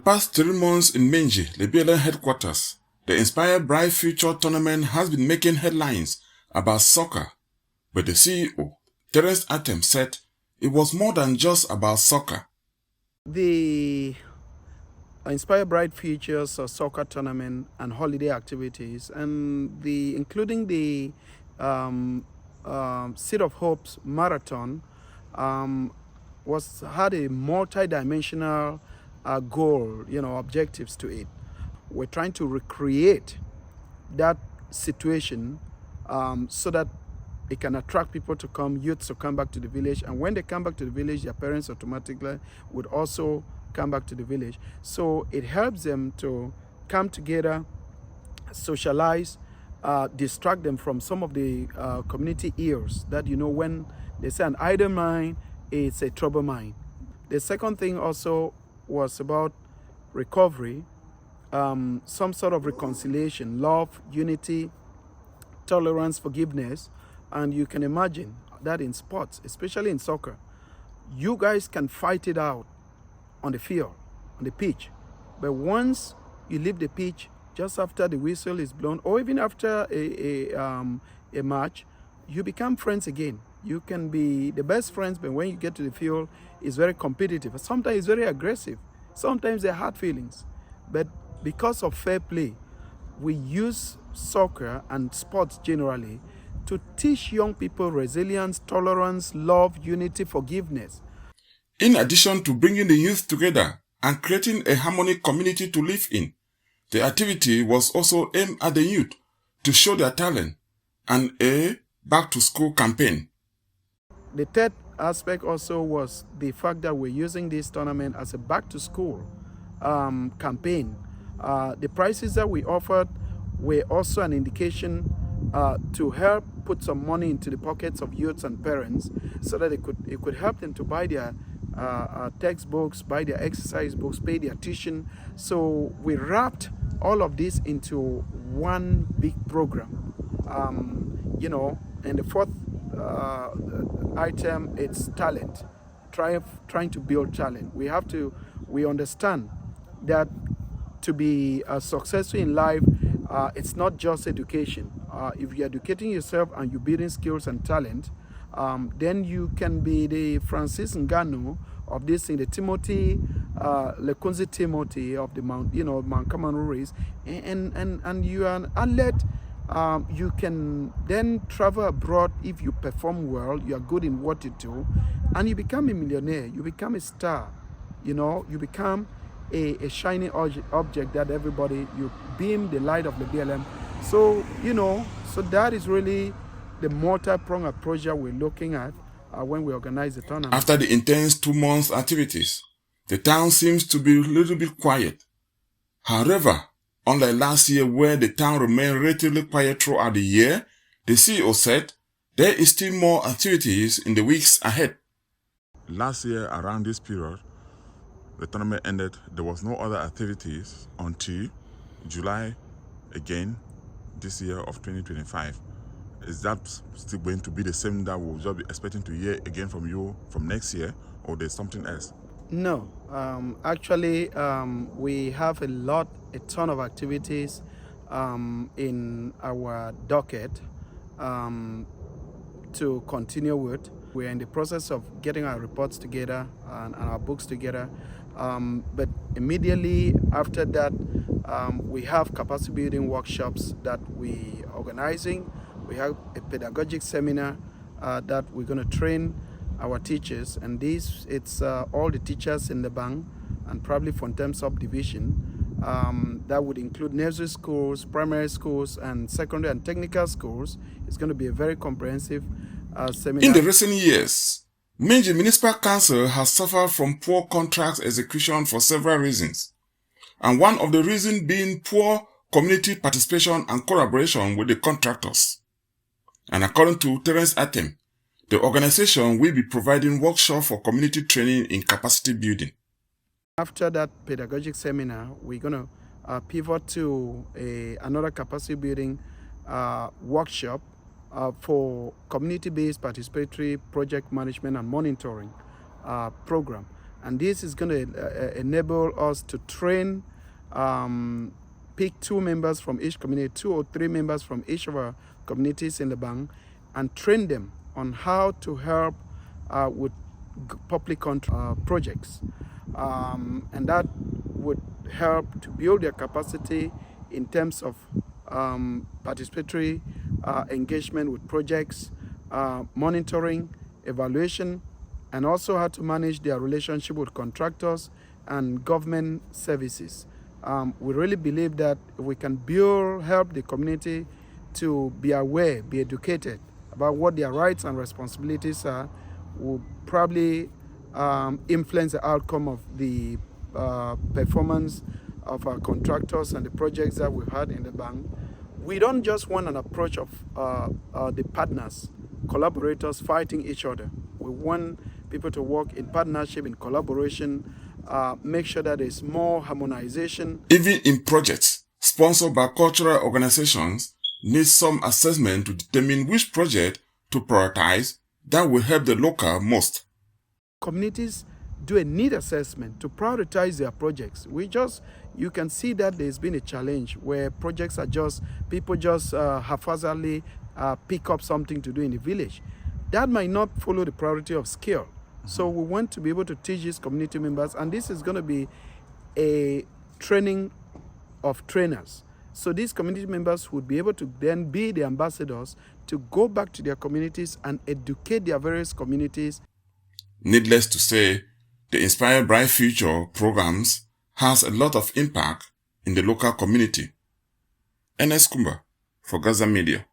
past 3 months in Menji, Liberian headquarters, the InSpire Bright Future Tournament has been making headlines about soccer, but the CEO, Terence Atem, said it was more than just about soccer. The InSpire Bright Futures soccer tournament and holiday activities, and including the Seed of Hope's marathon, had a multi-dimensional goal, objectives to it. We're trying to recreate that situation so that it can attract people to come, youths to come back to the village. And when they come back to the village, their parents automatically would also come back to the village. So it helps them to come together, socialize, distract them from some of the community ills that, when they say an idle mind, it's a trouble mind. The second thing also was about recovery, some sort of reconciliation, love, unity, tolerance, forgiveness. And you can imagine that in sports, especially in soccer, you guys can fight it out on the field, on the pitch. But once you leave the pitch, just after the whistle is blown, or even after a match, you become friends again. You can be the best friends, but when you get to the field, it's very competitive. Sometimes it's very aggressive. Sometimes there are hard feelings. But because of fair play, we use soccer and sports generally to teach young people resilience, tolerance, love, unity, forgiveness. In addition to bringing the youth together and creating a harmonic community to live in, the activity was also aimed at the youth to show their talent and a back-to-school campaign. The third aspect also was the fact that we're using this tournament as a back-to-school campaign. The prizes that we offered were also an indication to help put some money into the pockets of youths and parents so that it could help them to buy their textbooks, buy their exercise books, pay their tuition. So we wrapped all of this into one big program. And the fourth item, it's talent, trying to build talent. We understand that to be successful in life, it's not just education. If you're educating yourself and you're building skills and talent, then you can be the Francis Ngannou of this thing, the Timothy, Lekunzi Timothy of the Mount Kamaru race, and you are an athlete. You can then travel abroad if you perform well, you are good in what you do, and you become a millionaire, you become a star, you become a shining object that everybody, you beam the light of the BLM. So, so that is really the multi-pronged approach that we're looking at when we organize the tournament. After the intense 2-month activities, the town seems to be a little bit quiet. However, unlike last year where the town remained relatively quiet throughout the year, the CEO said there is still more activities in the weeks ahead. Last year around this period, the tournament ended. There was no other activities until July again this year of 2025. Is that still going to be the same that we'll just be expecting to hear again from you from next year, or there's something else? No, actually, we have a ton of activities in our docket to continue with. We're in the process of getting our reports together and our books together. But immediately after that, we have capacity building workshops that we are organizing. We have a pedagogic seminar that we're going to train our teachers, and it's all the teachers in the bank and probably Fontem subdivision. That would include nursery schools, primary schools, and secondary and technical schools. It's going to be a very comprehensive seminar. In the recent years, Menji Municipal Council has suffered from poor contract execution for several reasons, and one of the reasons being poor community participation and collaboration with the contractors. And according to Terence Atem, the organization will be providing workshops for community training in capacity building. After that pedagogic seminar, we're going to pivot to another capacity building workshop for community-based participatory project management and monitoring program. And this is going to enable us to train, pick 2 members from each community, 2 or 3 members from each of our communities in the bank, and train them on how to help with public projects. And that would help to build their capacity in terms of participatory engagement with projects, monitoring, evaluation, and also how to manage their relationship with contractors and government services. We really believe that if we can help the community to be aware, be educated about what their rights and responsibilities are, will probably influence the outcome of the performance of our contractors and the projects that we've had in the bank. We don't just want an approach of the partners, collaborators fighting each other. We want people to work in partnership, in collaboration, make sure that there's more harmonization. Even in projects sponsored by cultural organizations, need some assessment to determine which project to prioritize that will help the local most. Communities do a need assessment to prioritize their projects. You can see that there's been a challenge where projects are people just haphazardly pick up something to do in the village. That might not follow the priority of skill. So we want to be able to teach these community members, and this is going to be a training of trainers. So these community members would be able to then be the ambassadors to go back to their communities and educate their various communities. Needless to say, the InSpire Bright Future programs has a lot of impact in the local community. Ernest Kumba for Gaza Media.